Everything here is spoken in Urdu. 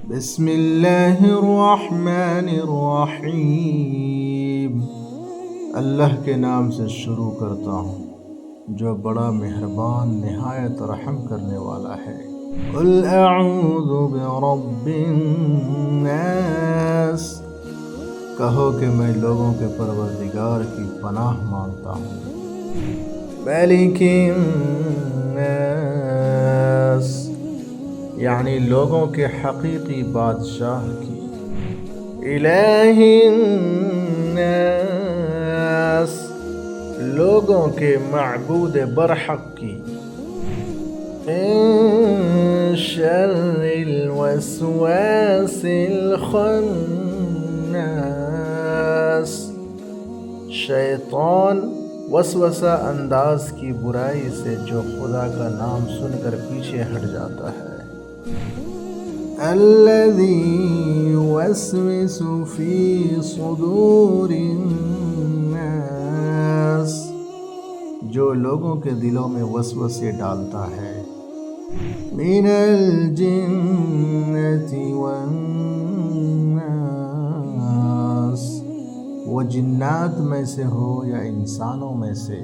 بسم اللہ الرحمن الرحیم، اللہ کے نام سے شروع کرتا ہوں جو بڑا مہربان نہایت رحم کرنے والا ہے۔ قل اعوذ برب الناس، کہو کہ میں لوگوں کے پروردگار کی پناہ مانگتا ہوں۔ مالک الناس، یعنی لوگوں کے حقیقی بادشاہ کی۔ الہ الناس، لوگوں کے معبود برحق کی۔ من شر الوسواس الخناس، شیطان وسوسہ انداز کی برائی سے جو خدا کا نام سن کر پیچھے ہٹ جاتا ہے۔ الذی یوسوس فی صدور الناس، جو لوگوں کے دلوں میں وسوسے ڈالتا ہے۔ من الجنۃ والناس، وہ جنات میں سے ہو یا انسانوں میں سے۔